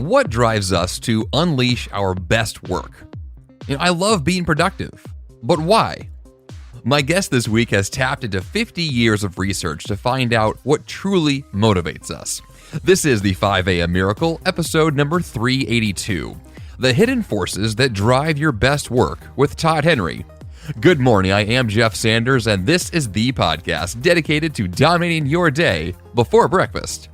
What drives us to unleash our best work? I love being productive, but why? My guest this week has tapped into 50 years of research to find out what truly motivates us. This is the 5 a.m. Miracle, episode number 382, The Hidden Forces That Drive Your Best Work with Todd Henry. Good morning, I am Jeff Sanders, and this is the podcast dedicated to dominating your day before breakfast.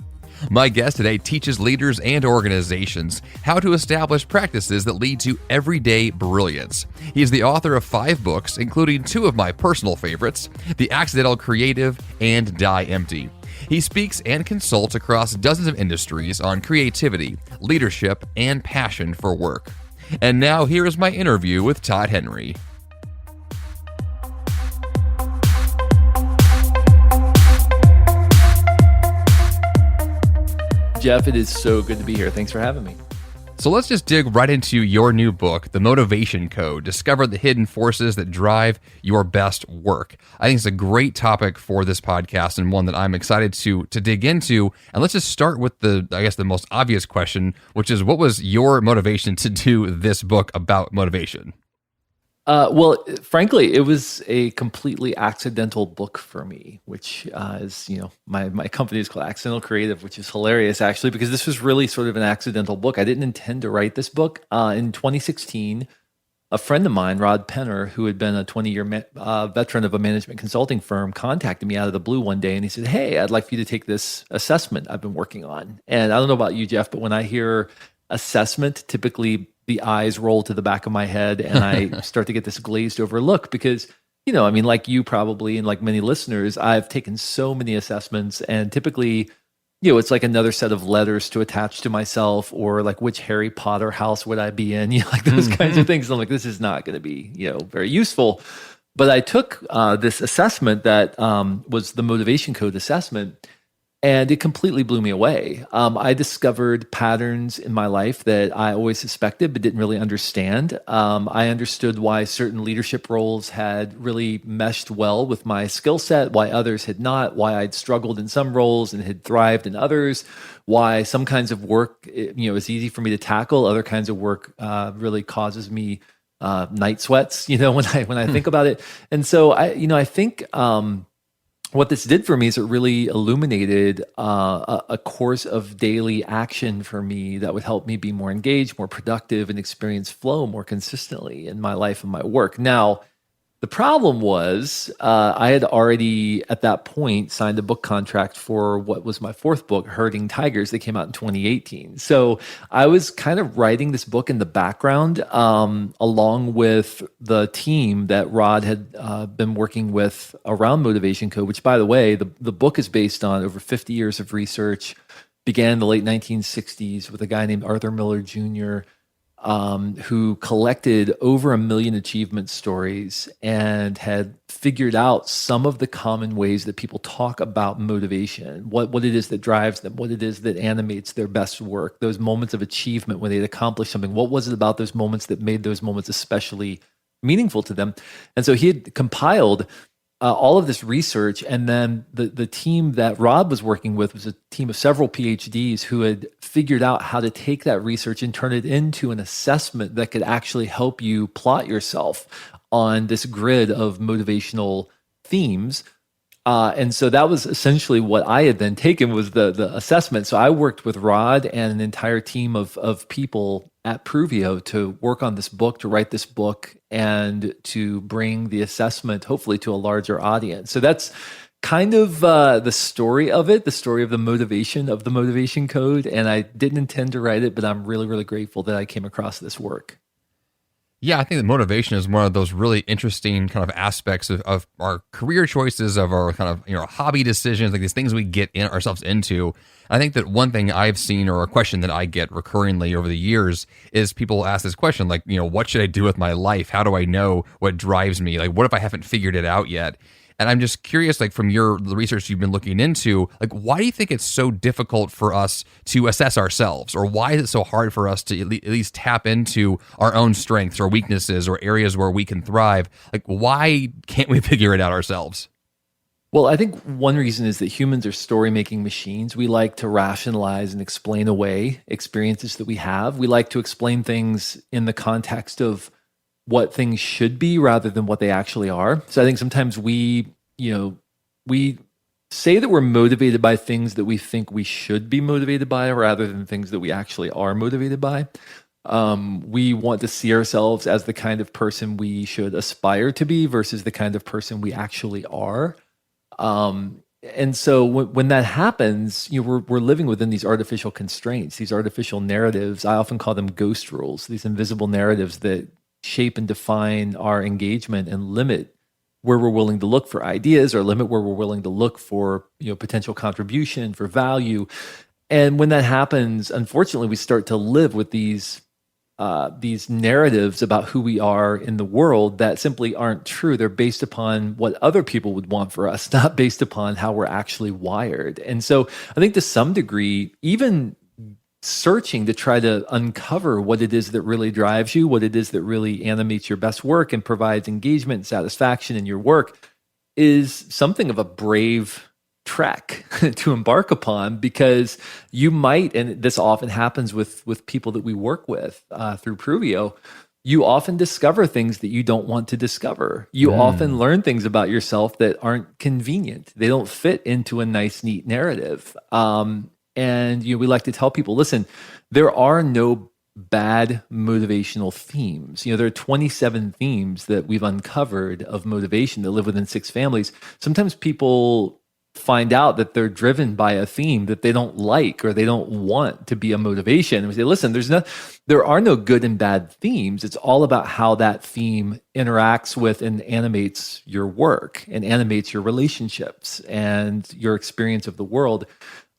My guest today teaches leaders and organizations how to establish practices that lead to everyday brilliance. He is the author of 5 books, including 2 of my personal favorites, The Accidental Creative and Die Empty. He speaks and consults across dozens of industries on creativity, leadership, and passion for work. And now here is my interview with Todd Henry. Jeff, it is so good to be here. Thanks for having me. So let's just dig right into your new book, The Motivation Code, Discover the Hidden Forces That Drive Your Best Work. I think it's a great topic for this podcast and one that I'm excited to dig into. And let's just start with the most obvious question, which is, what was your motivation to do this book about motivation? Well, frankly, it was a completely accidental book for me, which is, my company is called Accidental Creative, which is hilarious, actually, because this was really sort of an accidental book. I didn't intend to write this book. In 2016, a friend of mine, Rod Penner, who had been a 20-year veteran of a management consulting firm, contacted me out of the blue one day, and he said, "Hey, I'd like for you to take this assessment I've been working on." And I don't know about you, Jeff, but when I hear assessment, typically the eyes roll to the back of my head and I start to get this glazed over look because, like you probably and like many listeners, I've taken so many assessments and typically, it's like another set of letters to attach to myself or like which Harry Potter house would I be in, like those kinds of things. I'm like, this is not going to be, very useful. But I took this assessment that was the Motivation Code assessment, and it completely blew me away. I discovered patterns in my life that I always suspected but didn't really understand. I understood why certain leadership roles had really meshed well with my skill set, why others had not, why I'd struggled in some roles and had thrived in others, why some kinds of work, is easy for me to tackle. Other kinds of work really causes me night sweats, when I think about it. And so I think what this did for me is it really illuminated a course of daily action for me that would help me be more engaged, more productive, and experience flow more consistently in my life and my work. Now, the problem was I had already at that point signed a book contract for what was my 4th book, Herding Tigers, that came out in 2018. So I was kind of writing this book in the background along with the team that Rod had been working with around Motivation Code, which, by the way, the book is based on over 50 years of research, began in the late 1960s with a guy named Arthur Miller Jr., who collected over 1 million achievement stories and had figured out some of the common ways that people talk about motivation, what it is that drives them, what it is that animates their best work, those moments of achievement when they'd accomplished something. What was it about those moments that made those moments especially meaningful to them? And so he had compiled all of this research, and then the team that Rob was working with was a team of several PhDs who had figured out how to take that research and turn it into an assessment that could actually help you plot yourself on this grid of motivational themes. And so that was essentially what I had then taken was the assessment. So I worked with Rod and an entire team of people at Pruvio to work on this book, to write this book, and to bring the assessment hopefully to a larger audience. So that's kind of the story of it, the story of the Motivation Code. And I didn't intend to write it, but I'm really, really grateful that I came across this work. Yeah, I think that motivation is one of those really interesting kind of aspects of our career choices, of our kind of hobby decisions, like these things we get ourselves into. I think that one thing I've seen, or a question that I get recurringly over the years, is people ask this question, like, what should I do with my life? How do I know what drives me? Like, what if I haven't figured it out yet? And I'm just curious, like from the research you've been looking into, like why do you think it's so difficult for us to assess ourselves, or why is it so hard for us to at least tap into our own strengths or weaknesses or areas where we can thrive? Like why can't we figure it out ourselves? Well, I think one reason is that humans are story making machines. We like to rationalize and explain away experiences that we have. We like to explain things in the context of what things should be rather than what they actually are. So I think sometimes we say that we're motivated by things that we think we should be motivated by rather than things that we actually are motivated by. We want to see ourselves as the kind of person we should aspire to be versus the kind of person we actually are. And so when that happens, we're living within these artificial constraints, these artificial narratives. I often call them ghost rules, these invisible narratives that shape and define our engagement and limit where we're willing to look for ideas or limit where we're willing to look for, potential contribution, for value. And when that happens, unfortunately, we start to live with these narratives about who we are in the world that simply aren't true. They're based upon what other people would want for us, not based upon how we're actually wired. And so I think to some degree, even searching to try to uncover what it is that really drives you, what it is that really animates your best work and provides engagement and satisfaction in your work is something of a brave trek to embark upon, because you might, and this often happens with people that we work with through Pruvio, you often discover things that you don't want to discover. You often learn things about yourself that aren't convenient. They don't fit into a nice, neat narrative. And we like to tell people, listen, there are no bad motivational themes. There are 27 themes that we've uncovered of motivation that live within 6 families. Sometimes people find out that they're driven by a theme that they don't like or they don't want to be a motivation. And we say, listen, there are no good and bad themes. It's all about how that theme interacts with and animates your work and animates your relationships and your experience of the world.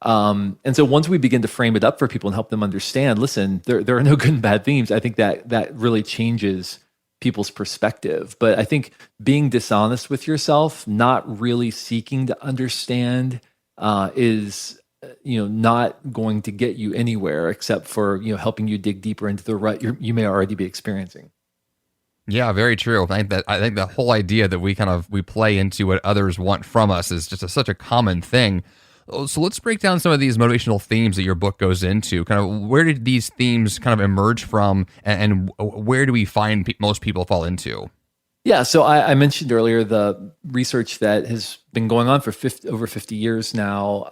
And so once we begin to frame it up for people and help them understand, listen, there are no good and bad themes, I think that really changes people's perspective. But I think being dishonest with yourself, not really seeking to understand, is not going to get you anywhere except for helping you dig deeper into the rut you may already be experiencing. Yeah, very true. I think the whole idea that we play into what others want from us is just such a common thing. So let's break down some of these motivational themes that your book goes into. Kind of where did these themes kind of emerge from, and where do we find most people fall into? Yeah, so I mentioned earlier the research that has been going on for over 50 years now,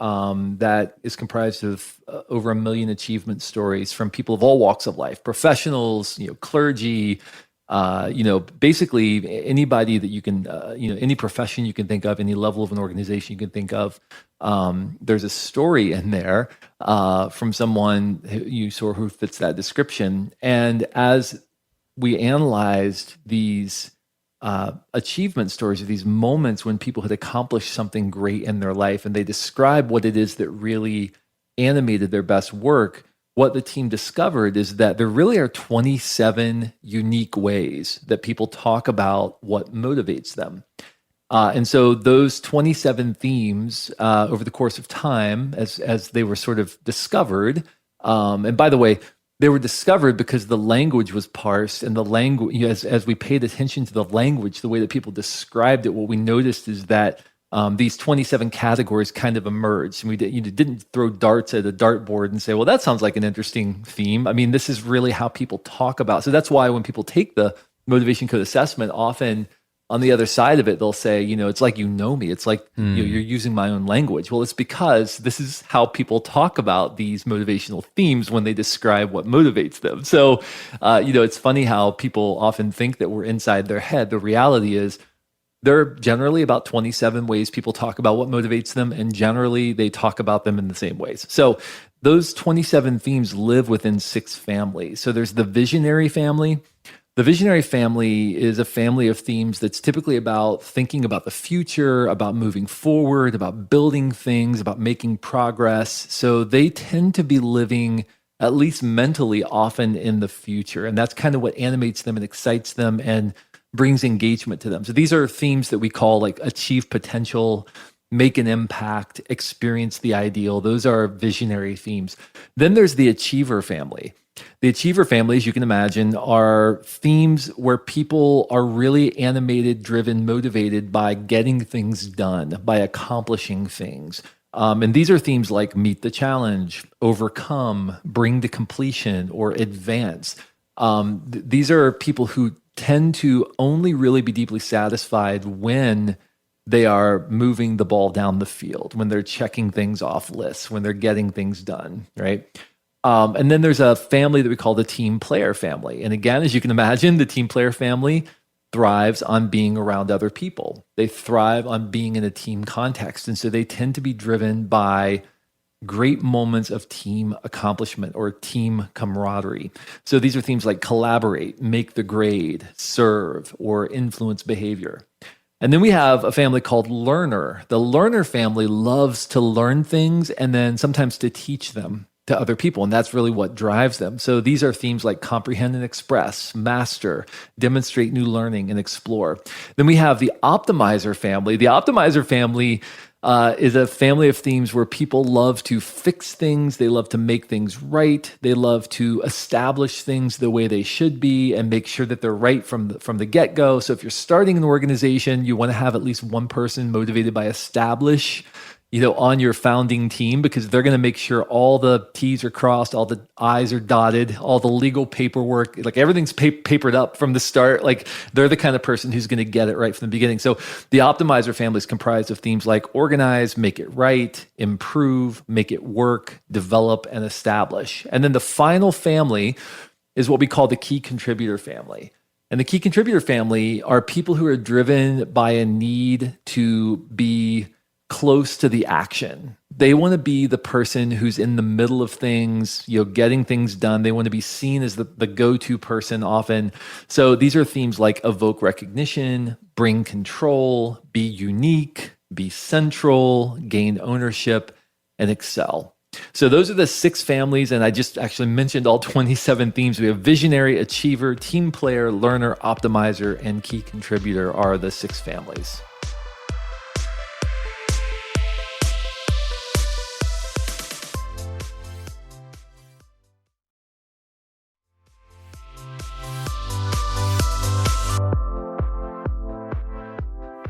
that is comprised of over 1 million achievement stories from people of all walks of life, professionals, clergy, basically anybody that you can, any profession you can think of, any level of an organization you can think of. There's a story in there from someone who fits that description. And as we analyzed these achievement stories, or these moments when people had accomplished something great in their life, and they describe what it is that really animated their best work, what the team discovered is that there really are 27 unique ways that people talk about what motivates them. And so those 27 themes over the course of time, as they were sort of discovered, and by the way, they were discovered because the language was parsed, and the language, as we paid attention to the language, the way that people described it, what we noticed is that these 27 categories kind of emerged. And we didn't throw darts at a dartboard and say, well, that sounds like an interesting theme. I mean, this is really how people talk about. So that's why when people take the motivation code assessment, often on the other side of it, they'll say, it's like, me. It's like you're using my own language. Well, it's because this is how people talk about these motivational themes when they describe what motivates them. So, it's funny how people often think that we're inside their head. The reality is, there are generally about 27 ways people talk about what motivates them, and generally they talk about them in the same ways. So those 27 themes live within 6 families. So there's the visionary family. The visionary family is a family of themes that's typically about thinking about the future, about moving forward, about building things, about making progress. So they tend to be living, at least mentally, often in the future. And that's kind of what animates them and excites them and brings engagement to them. So these are themes that we call like achieve potential, make an impact, experience the ideal. Those are visionary themes. Then there's the achiever family. The achiever family, as you can imagine, are themes where people are really animated, driven, motivated by getting things done, by accomplishing things. And these are themes like meet the challenge, overcome, bring to completion, or advance. These are people who tend to only really be deeply satisfied when they are moving the ball down the field, when they're checking things off lists, when they're getting things done, right? And then there's a family that we call the team player family. And again, as you can imagine, the team player family thrives on being around other people. They thrive on being in a team context. And so they tend to be driven by great moments of team accomplishment or team camaraderie. So these are themes like collaborate, make the grade, serve, or influence behavior. And then we have a family called learner. The learner family loves to learn things and then sometimes to teach them to other people. And that's really what drives them. So these are themes like comprehend and express, master, demonstrate new learning, and explore. Then we have the optimizer family. The optimizer family is a family of themes where people love to fix things. They love to make things right. They love to establish things the way they should be and make sure that they're right from the get-go. So if you're starting an organization, you want to have at least one person motivated by establish, on your founding team, because they're going to make sure all the T's are crossed, all the I's are dotted, all the legal paperwork, like everything's papered up from the start. Like they're the kind of person who's going to get it right from the beginning. So the optimizer family is comprised of themes like organize, make it right, improve, make it work, develop, and establish. And then the final family is what we call the key contributor family. And the key contributor family are people who are driven by a need to be close to the action. They want to be the person who's in the middle of things, getting things done. They want to be seen as the go-to person often. So these are themes like evoke recognition, bring control, be unique, be central, gain ownership, and excel. So those are the 6 families, and I just actually mentioned all 27 themes. We have visionary, achiever, team player, learner, optimizer, and key contributor are the 6 families.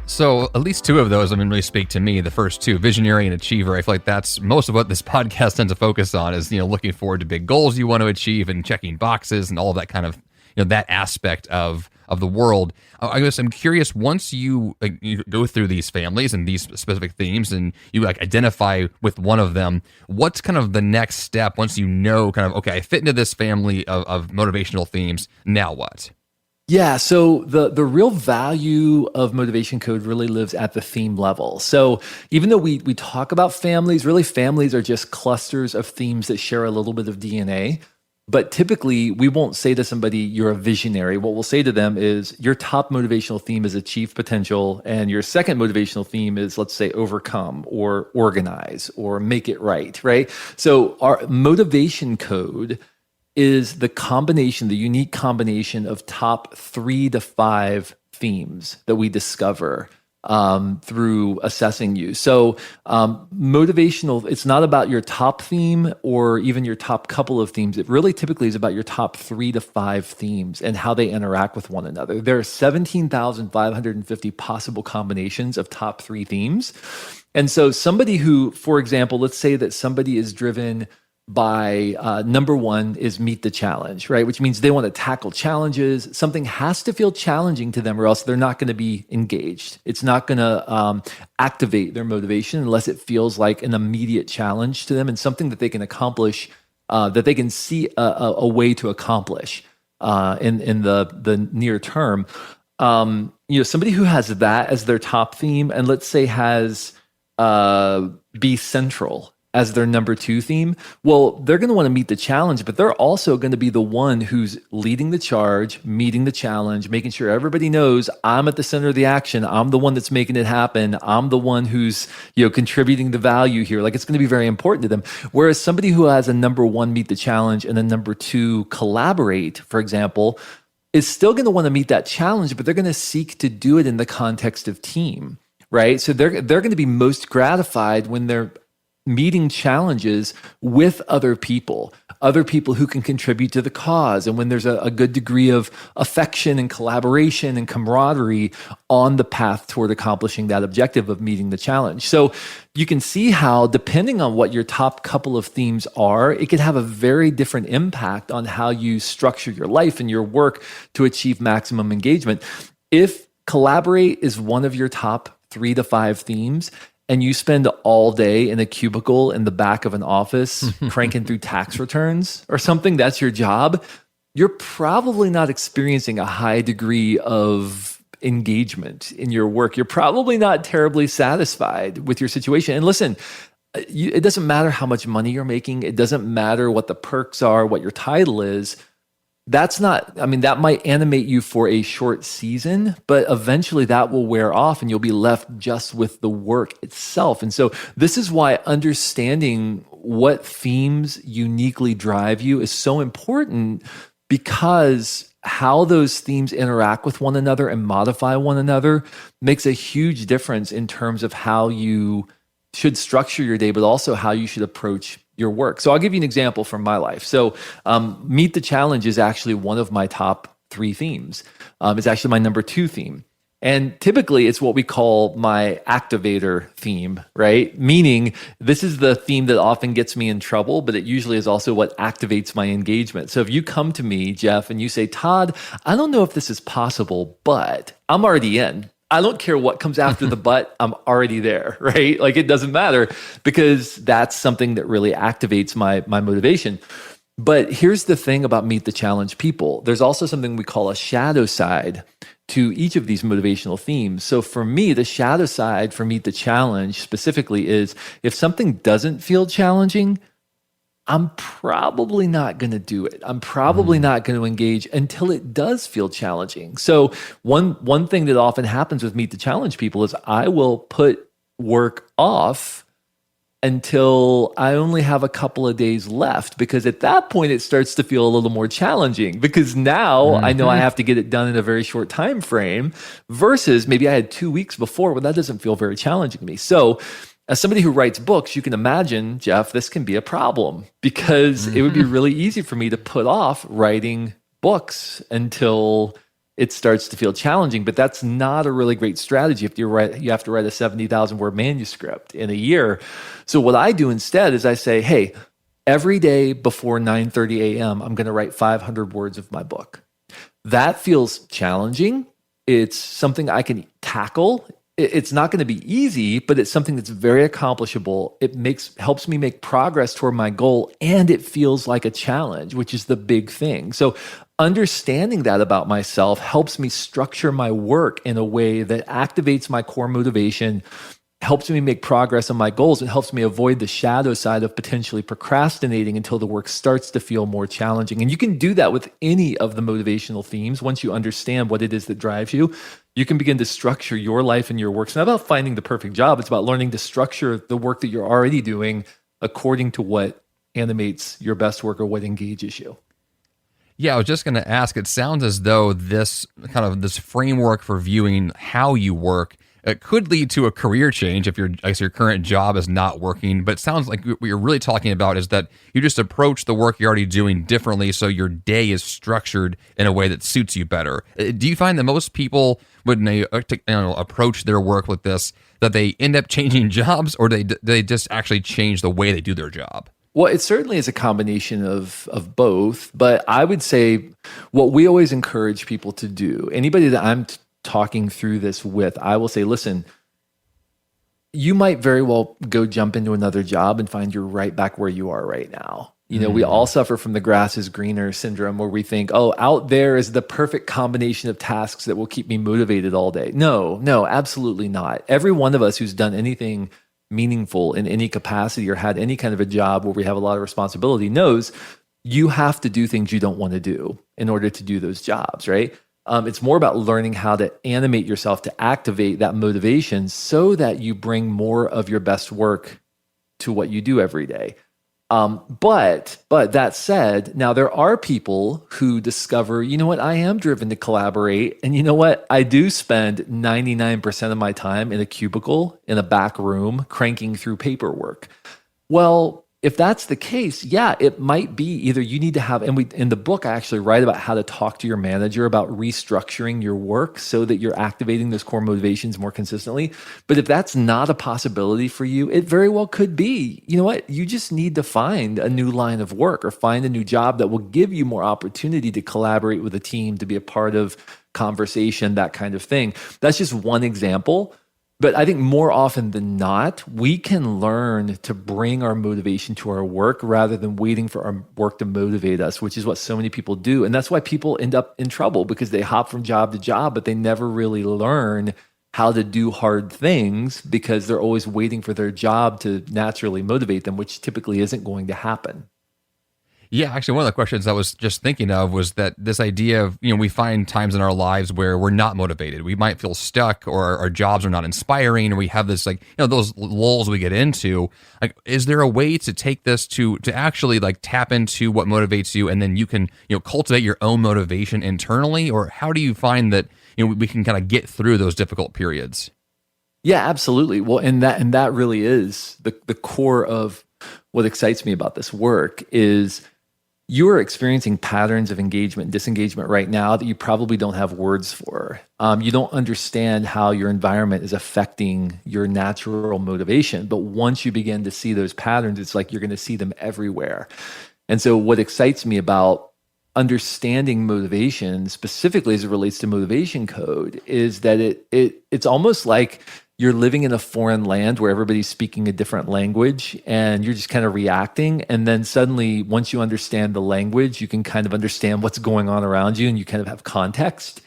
So at least 2 of those, really speak to me. The first 2, visionary and achiever. I feel like that's most of what this podcast tends to focus on is, looking forward to big goals you want to achieve and checking boxes and all of that kind of, that aspect of the world. I guess I'm curious, once you go through these families and these specific themes and you identify with one of them, what's kind of the next step once okay, I fit into this family of motivational themes, now what? Yeah, so the real value of Motivation Code really lives at the theme level. So even though we talk about families, really families are just clusters of themes that share a little bit of DNA. But typically, we won't say to somebody, you're a visionary. What we'll say to them is, your top motivational theme is achieve potential, and your second motivational theme is, let's say, overcome or organize or make it right, right? So our Motivation Code is the unique combination of top 3 to 5 themes that we discover through assessing you. So motivational, it's not about your top theme or even your top couple of themes. It really typically is about your top 3 to 5 themes and how they interact with one another. There are 17,550 possible combinations of top 3 themes. And so somebody who, for example, let's say that somebody is driven by number 1 is meet the challenge, right? Which means they want to tackle challenges. Something has to feel challenging to them or else they're not going to be engaged. It's not going to activate their motivation unless it feels like an immediate challenge to them and something that they can accomplish, that they can see a way to accomplish in the near term. Somebody who has that as their top theme and let's say has be central as their number 2 theme, well, they're going to want to meet the challenge, but they're also going to be the one who's leading the charge, meeting the challenge, making sure everybody knows I'm at the center of the action. I'm the one that's making it happen. I'm the one who's, contributing the value here. Like it's going to be very important to them. Whereas somebody who has a number 1 meet the challenge and a number 2 collaborate, for example, is still going to want to meet that challenge, but they're going to seek to do it in the context of team. right? So they're going to be most gratified when they're meeting challenges with other people who can contribute to the cause. And when there's a good degree of affection and collaboration and camaraderie on the path toward accomplishing that objective of meeting the challenge. So you can see how, depending on what your top couple of themes are, it can have a very different impact on how you structure your life and your work to achieve maximum engagement. If collaborate is one of your top 3 to 5 themes, and you spend all day in a cubicle in the back of an office cranking through tax returns or something, that's your job, you're probably not experiencing a high degree of engagement in your work. You're probably not terribly satisfied with your situation. And listen, it doesn't matter how much money you're making. It doesn't matter what the perks are, what your title is. That might animate you for a short season, but eventually that will wear off and you'll be left just with the work itself. And so this is why understanding what themes uniquely drive you is so important, because how those themes interact with one another and modify one another makes a huge difference in terms of how you should structure your day, but also how you should approach your work. So I'll give you an example from my life. So Meet the Challenge is actually one of my top 3 themes. It's actually my number 2 theme. And typically it's what we call my activator theme, right? Meaning this is the theme that often gets me in trouble, but it usually is also what activates my engagement. So if you come to me, Jeff, and you say, Todd, I don't know if this is possible, but I'm already in. I don't care what comes after the but, I'm already there, right? Like it doesn't matter, because that's something that really activates my motivation. But here's the thing about Meet the Challenge people. There's also something we call a shadow side to each of these motivational themes. So for me, the shadow side for Meet the Challenge specifically is if something doesn't feel challenging, I'm probably not going to do it. I'm probably not going to engage until it does feel challenging. So one thing that often happens with Meet the Challenge people is I will put work off until I only have a couple of days left, because at that point it starts to feel a little more challenging, because now I know I have to get it done in a very short time frame versus maybe I had 2 weeks before, but that doesn't feel very challenging to me. So as somebody who writes books, you can imagine, Jeff, this can be a problem, because it would be really easy for me to put off writing books until it starts to feel challenging. But that's not a really great strategy if you have to write a 70,000 word manuscript in a year. So what I do instead is I say, hey, every day before 9:30 a.m., I'm going to write 500 words of my book. That feels challenging. It's something I can tackle. It's not going to be easy, but it's something that's very accomplishable. It helps me make progress toward my goal, and it feels like a challenge, which is the big thing. So understanding that about myself helps me structure my work in a way that activates my core motivation, helps me make progress on my goals, and helps me avoid the shadow side of potentially procrastinating until the work starts to feel more challenging. And you can do that with any of the motivational themes. Once you understand what it is that drives you, you can begin to structure your life and your work. It's not about finding the perfect job. It's about learning to structure the work that you're already doing according to what animates your best work or what engages you. Yeah, I was just going to ask, it sounds as though this framework for viewing how you work, it could lead to a career change if your current job is not working. But it sounds like what you're really talking about is that you just approach the work you're already doing differently, so your day is structured in a way that suits you better. Do you find that most people, when they approach their work with this, that they end up changing jobs, or they just actually change the way they do their job? Well, it certainly is a combination of both, but I would say what we always encourage people to do, anybody that I'm talking through this with, I will say, listen, you might very well go jump into another job and find you're right back where you are right now. You know, we all suffer from the grass is greener syndrome, where we think, oh, out there is the perfect combination of tasks that will keep me motivated all day. No, absolutely not. Every one of us who's done anything meaningful in any capacity or had any kind of a job where we have a lot of responsibility knows you have to do things you don't want to do in order to do those jobs, right? It's more about learning how to animate yourself to activate that motivation so that you bring more of your best work to what you do every day. But that said, now there are people who discover, you know what, I am driven to collaborate. And you know what, I do spend 99% of my time in a cubicle, in a back room, cranking through paperwork. Well, if that's the case, yeah, it might be either you need to have, and we in the book, I actually write about how to talk to your manager about restructuring your work so that you're activating those core motivations more consistently. But if that's not a possibility for you, it very well could be, you know what, you just need to find a new line of work or find a new job that will give you more opportunity to collaborate with a team, to be a part of conversation, that kind of thing. That's just one example. But I think more often than not, we can learn to bring our motivation to our work rather than waiting for our work to motivate us, which is what so many people do. And that's why people end up in trouble, because they hop from job to job, but they never really learn how to do hard things because they're always waiting for their job to naturally motivate them, which typically isn't going to happen. Yeah, actually, one of the questions I was just thinking of was that this idea of, we find times in our lives where we're not motivated. We might feel stuck, or our jobs are not inspiring, or we have this, those lulls we get into. Like, is there a way to take this to actually tap into what motivates you, and then you can, cultivate your own motivation internally? Or how do you find that, we can kind of get through those difficult periods? Yeah, absolutely. Well, and that really is the core of what excites me about this work is you are experiencing patterns of engagement and disengagement right now that you probably don't have words for. You don't understand how your environment is affecting your natural motivation. But once you begin to see those patterns, it's like you're going to see them everywhere. And so what excites me about understanding motivation, specifically as it relates to motivation code, is that it's almost like you're living in a foreign land where everybody's speaking a different language and you're just kind of reacting. And then suddenly, once you understand the language, you can kind of understand what's going on around you and you kind of have context.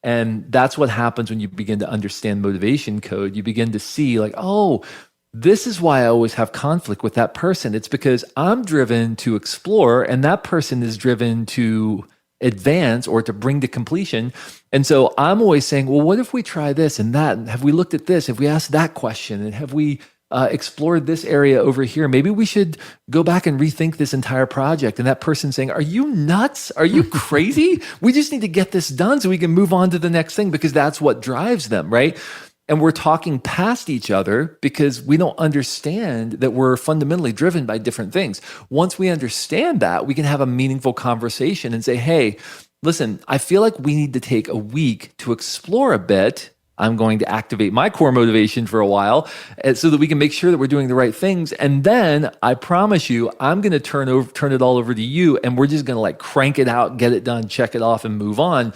And that's what happens when you begin to understand motivation code. You begin to see oh, this is why I always have conflict with that person. It's because I'm driven to explore and that person is driven to advance or to bring to completion. And so I'm always saying, well, what if we try this and that? And have we looked at this? Have we asked that question? And have we explored this area over here? Maybe we should go back and rethink this entire project. And that person saying, are you nuts? Are you crazy? We just need to get this done so we can move on to the next thing, because that's what drives them, right? And we're talking past each other because we don't understand that we're fundamentally driven by different things. Once we understand that, we can have a meaningful conversation and say, hey, listen, I feel like we need to take a week to explore a bit. I'm going to activate my core motivation for a while so that we can make sure that we're doing the right things. And then I promise you, I'm going to turn it all over to you. And we're just going to crank it out, get it done, check it off and move on.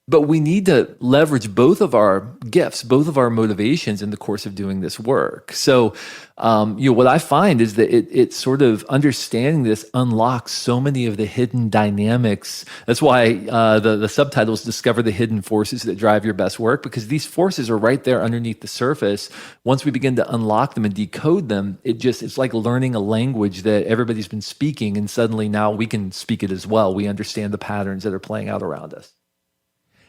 But we need to leverage both of our gifts, both of our motivations in the course of doing this work. So, what I find is that it sort of understanding this unlocks so many of the hidden dynamics. That's why the subtitle is Discover the Hidden Forces That Drive Your Best Work, because these forces are right there underneath the surface. Once we begin to unlock them and decode them, it's like learning a language that everybody's been speaking, and suddenly now we can speak it as well. We understand the patterns that are playing out around us.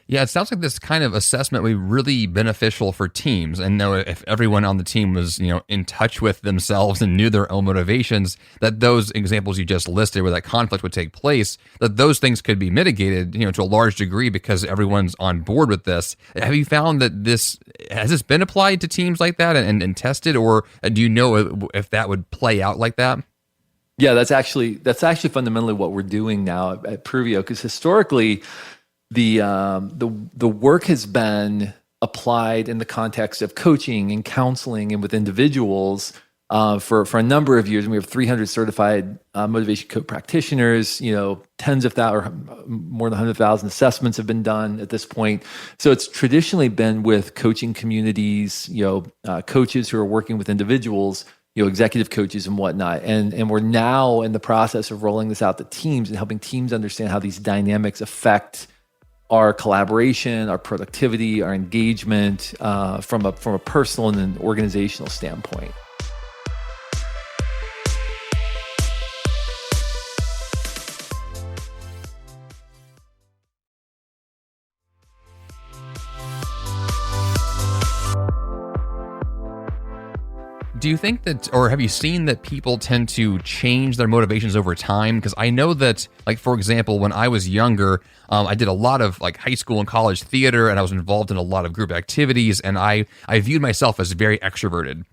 Yeah, it sounds like this kind of assessment would be really beneficial for teams. And know if everyone on the team was, in touch with themselves and knew their own motivations, that those examples you just listed where that conflict would take place, that those things could be mitigated, to a large degree because everyone's on board with this. Have you found that has this been applied to teams like that and tested, or do you know if that would play out like that? Yeah, that's actually fundamentally what we're doing now at Pruvio, because historically, the work has been applied in the context of coaching and counseling and with individuals for a number of years. And we have 300 certified motivation code practitioners. Tens of thousands, or more than 100,000 assessments have been done at this point. So it's traditionally been with coaching communities, coaches who are working with individuals, executive coaches and whatnot. And we're now in the process of rolling this out to teams and helping teams understand how these dynamics affect our collaboration, our productivity, our engagement from a personal and an organizational standpoint. Do you think that, or have you seen that people tend to change their motivations over time? Because I know that, like, for example, when I was younger, I did a lot of like high school and college theater, and I was involved in a lot of group activities, and I viewed myself as very extroverted.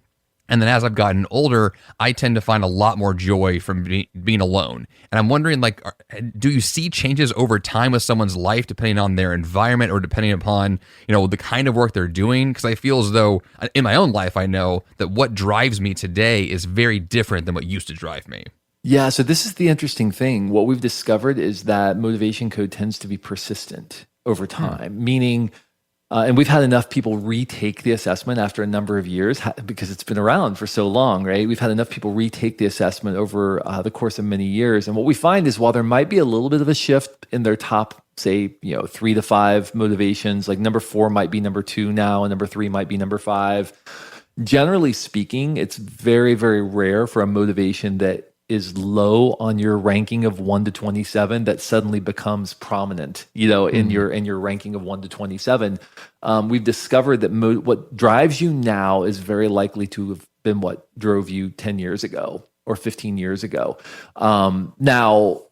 And then as I've gotten older, I tend to find a lot more joy from being alone. And I'm wondering, like, do you see changes over time with someone's life depending on their environment or depending upon, the kind of work they're doing? Because I feel as though in my own life, I know that what drives me today is very different than what used to drive me. Yeah, so this is the interesting thing. What we've discovered is that motivation code tends to be persistent over time, meaning and we've had enough people retake the assessment after a number of years because it's been around for so long, right? We've had enough people retake the assessment over the course of many years. And what we find is while there might be a little bit of a shift in their top, say, 3 to 5 motivations, like number 4 might be number 2 now, and number 3 might be number 5. Generally speaking, it's very, very rare for a motivation that is low on your ranking of 1 to 27 that suddenly becomes prominent, in your ranking of 1 to 27. We've discovered that what drives you now is very likely to have been what drove you 10 years ago or 15 years ago. Now,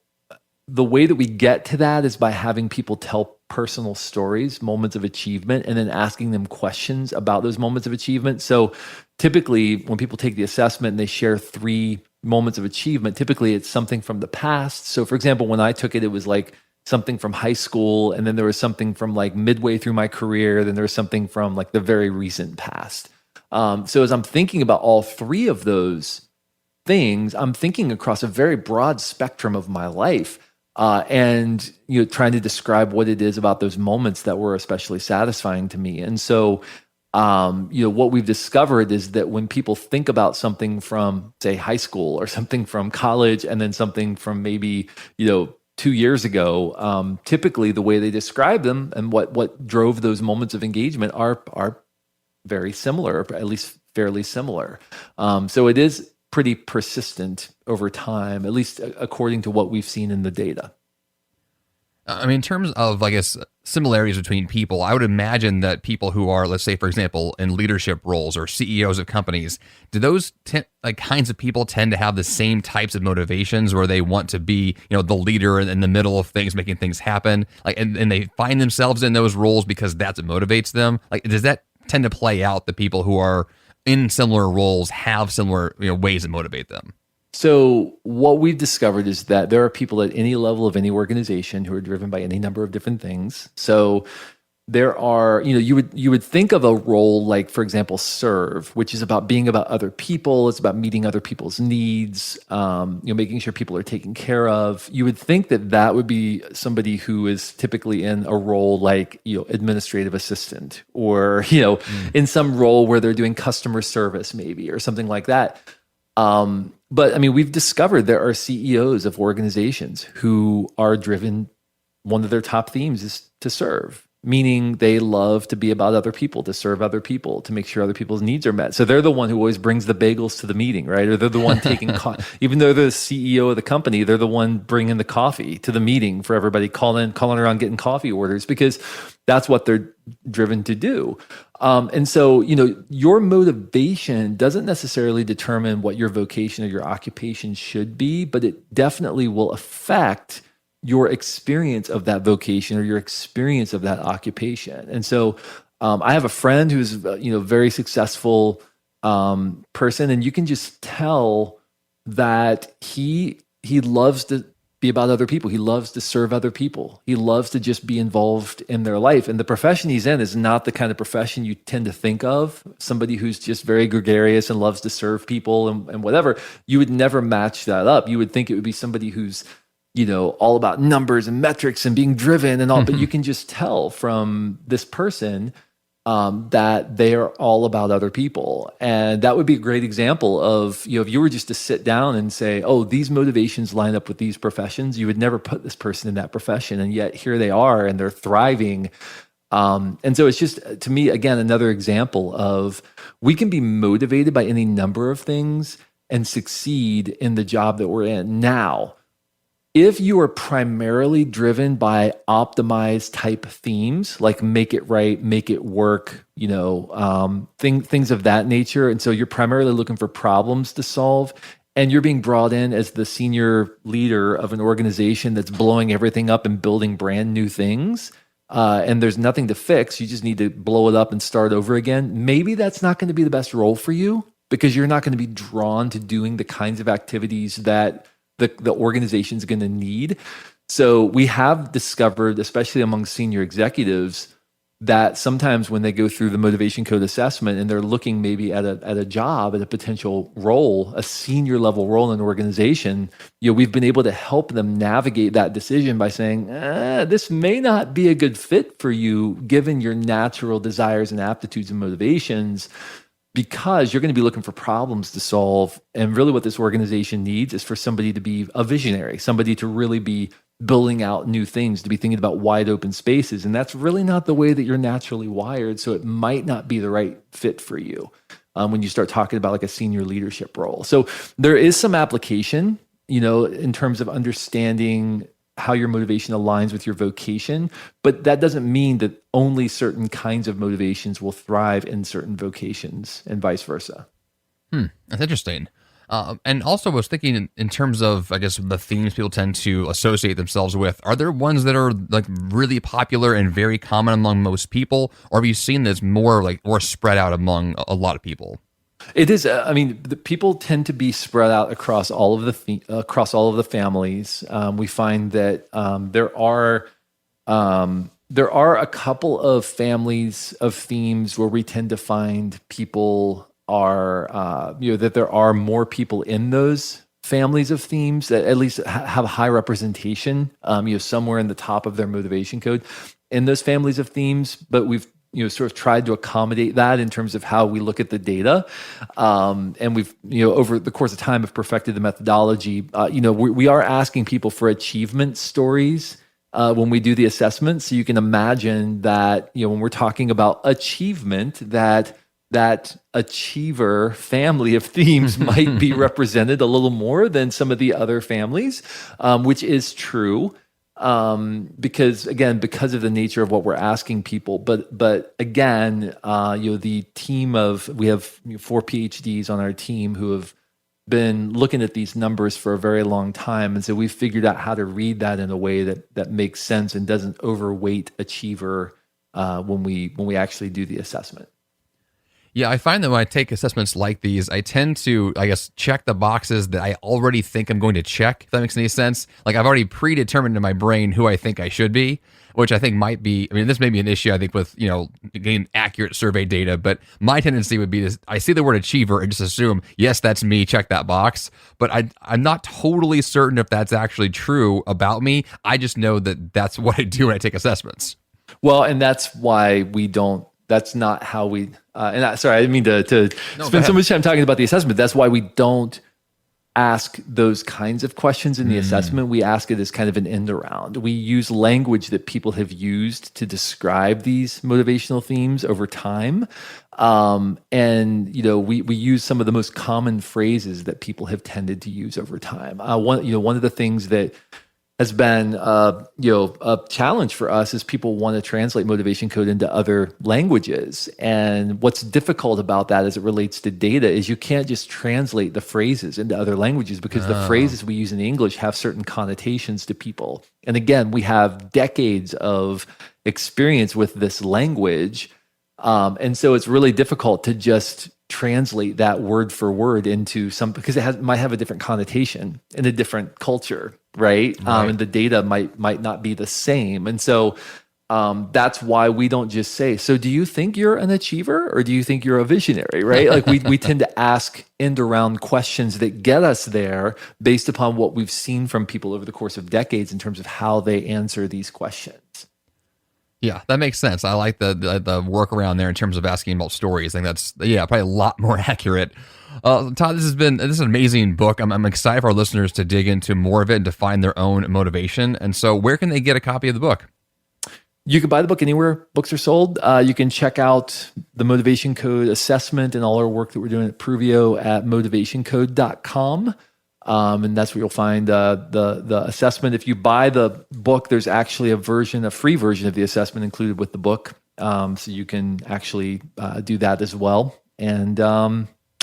the way that we get to that is by having people tell personal stories, moments of achievement, and then asking them questions about those moments of achievement. So typically when people take the assessment and they share 3 moments of achievement, typically it's something from the past. So for example, when I took it, it was like something from high school, and then there was something from like midway through my career, then there was something from like the very recent past. So as I'm thinking about all 3 of those things, I'm thinking across a very broad spectrum of my life. And trying to describe what it is about those moments that were especially satisfying to me. And so what we've discovered is that when people think about something from, say, high school or something from college and then something from maybe, 2 years ago, typically the way they describe them and what drove those moments of engagement are very similar, or at least fairly similar. So it is pretty persistent over time, at least according to what we've seen in the data. I mean, in terms of, I guess, similarities between people, I would imagine that people who are, let's say, for example, in leadership roles or CEOs of companies, do those kinds of people tend to have the same types of motivations where they want to be, the leader in the middle of things, making things happen, and they find themselves in those roles because that's what motivates them? Like, does that tend to play out, the people who are in similar roles have similar ways that motivate them? So what we've discovered is that there are people at any level of any organization who are driven by any number of different things. So there are, you would think of a role like, for example, serve, which is about being about other people. It's about meeting other people's needs, making sure people are taken care of. You would think that would be somebody who is typically in a role like, administrative assistant, or, in some role where they're doing customer service maybe, or something like that. But I mean, we've discovered there are CEOs of organizations who are driven, one of their top themes is to serve, meaning they love to be about other people, to serve other people, to make sure other people's needs are met. So they're the one who always brings the bagels to the meeting, right? Or they're the one taking, even though they're the CEO of the company, they're the one bringing the coffee to the meeting for everybody, calling around getting coffee orders, because that's what they're driven to do. And so, your motivation doesn't necessarily determine what your vocation or your occupation should be, but it definitely will affect your experience of that vocation or your experience of that occupation. And so I have a friend who's, very successful person, and you can just tell that he loves to be about other people. He loves to serve other people. He loves to just be involved in their life. And the profession he's in is not the kind of profession you tend to think of. Somebody who's just very gregarious and loves to serve people and whatever. You would never match that up. You would think it would be somebody who's, all about numbers and metrics and being driven and all, but you can just tell from this person that they are all about other people. And that would be a great example of, if you were just to sit down and say, oh, these motivations line up with these professions, you would never put this person in that profession. And yet here they are and they're thriving. And so it's just, to me, again, another example of we can be motivated by any number of things and succeed in the job that we're in. Now, If you are primarily driven by optimized type themes, like make it right, make it work, things of that nature, and so you're primarily looking for problems to solve, and you're being brought in as the senior leader of an organization that's blowing everything up and building brand new things, and there's nothing to fix, you just need to blow it up and start over again, maybe that's not going to be the best role for you, because you're not going to be drawn to doing the kinds of activities that the organization's going to need. So we have discovered, especially among senior executives, that sometimes when they go through the motivation code assessment and they're looking maybe at a job, at a potential role, a senior level role in an organization, we've been able to help them navigate that decision by saying, this may not be a good fit for you given your natural desires and aptitudes and motivations, because you're going to be looking for problems to solve. And really what this organization needs is for somebody to be a visionary, somebody to really be building out new things, to be thinking about wide open spaces. And that's really not the way that you're naturally wired. So it might not be the right fit for you when you start talking about like a senior leadership role. So there is some application, in terms of understanding how your motivation aligns with your vocation, but that doesn't mean that only certain kinds of motivations will thrive in certain vocations and vice versa. That's interesting. And also I was thinking in terms of, I guess, the themes people tend to associate themselves with, are there ones that are like really popular and very common among most people, or have you seen this more spread out among a lot of people? It is. The people tend to be spread out across all of the families. We find that there are a couple of families of themes where we tend to find people are that there are more people in those families of themes that at least have a high representation. Somewhere in the top of their motivation code in those families of themes, but we've sort of tried to accommodate that in terms of how we look at the data. And we've, over the course of time have perfected the methodology. We are asking people for achievement stories when we do the assessment. So you can imagine that, when we're talking about achievement, that achiever family of themes might be represented a little more than some of the other families, which is true. Because of the nature of what we're asking people, but again, the team we have 4 PhDs on our team who have been looking at these numbers for a very long time, and so we've figured out how to read that in a way that makes sense and doesn't overweight achiever when we actually do the assessment. Yeah, I find that when I take assessments like these, I tend to, I guess, check the boxes that I already think I'm going to check, if that makes any sense. Like I've already predetermined in my brain who I think I should be, which I think might be, this may be an issue, I think, with, getting accurate survey data, but my tendency would be to, I see the word achiever and just assume, yes, that's me, check that box. But I'm not totally certain if that's actually true about me. I just know that that's what I do when I take assessments. Well, and that's why that's not how we, sorry, I didn't mean to spend so much time talking about the assessment. That's why we don't ask those kinds of questions in the assessment. We ask it as kind of an end around. We use language that people have used to describe these motivational themes over time. And we use some of the most common phrases that people have tended to use over time. One of the things that has been a challenge for us is people want to translate motivation code into other languages. And what's difficult about that as it relates to data is you can't just translate the phrases into other languages because the phrases we use in English have certain connotations to people. And again, we have decades of experience with this language. And so it's really difficult to just translate that word for word into because it might have a different connotation in a different culture, right? And the data might not be the same. And so that's why we don't just say, so do you think you're an achiever or do you think you're a visionary, right? Like we tend to ask end around questions that get us there based upon what we've seen from people over the course of decades in terms of how they answer these questions. Yeah, that makes sense. I like the workaround there in terms of asking about stories. I think that's probably a lot more accurate. Todd, this is an amazing book. I'm excited for our listeners to dig into more of it and to find their own motivation. And so, where can they get a copy of the book? You can buy the book anywhere books are sold. You can check out the Motivation Code assessment and all our work that we're doing at Pruvio at motivationcode.com. And that's where you'll find the assessment. If you buy the book, there's actually a free version of the assessment included with the book. So you can actually do that as well. And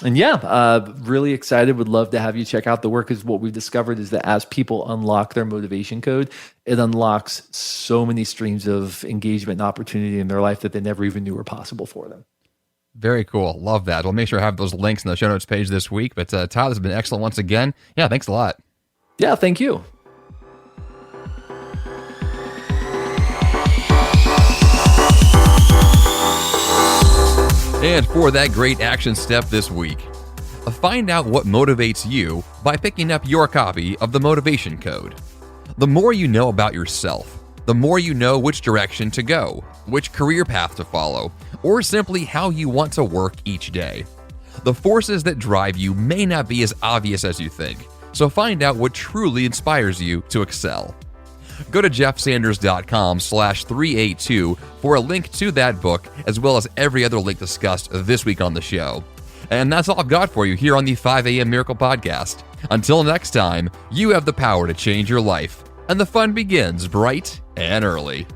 really excited. Would love to have you check out the work. Because what we've discovered is that as people unlock their motivation code, it unlocks so many streams of engagement and opportunity in their life that they never even knew were possible for them. Very cool. Love that. We'll make sure I have those links in the show notes page this week. But Todd, this has been excellent once again. Yeah, thanks a lot. Yeah, thank you. And for that great action step this week, find out what motivates you by picking up your copy of the Motivation Code. The more you know about yourself, the more you know which direction to go, which career path to follow, or simply how you want to work each day. The forces that drive you may not be as obvious as you think, so find out what truly inspires you to excel. Go to jeffsanders.com/382 for a link to that book, as well as every other link discussed this week on the show. And that's all I've got for you here on the 5 a.m. Miracle Podcast. Until next time, you have the power to change your life, and the fun begins bright and early.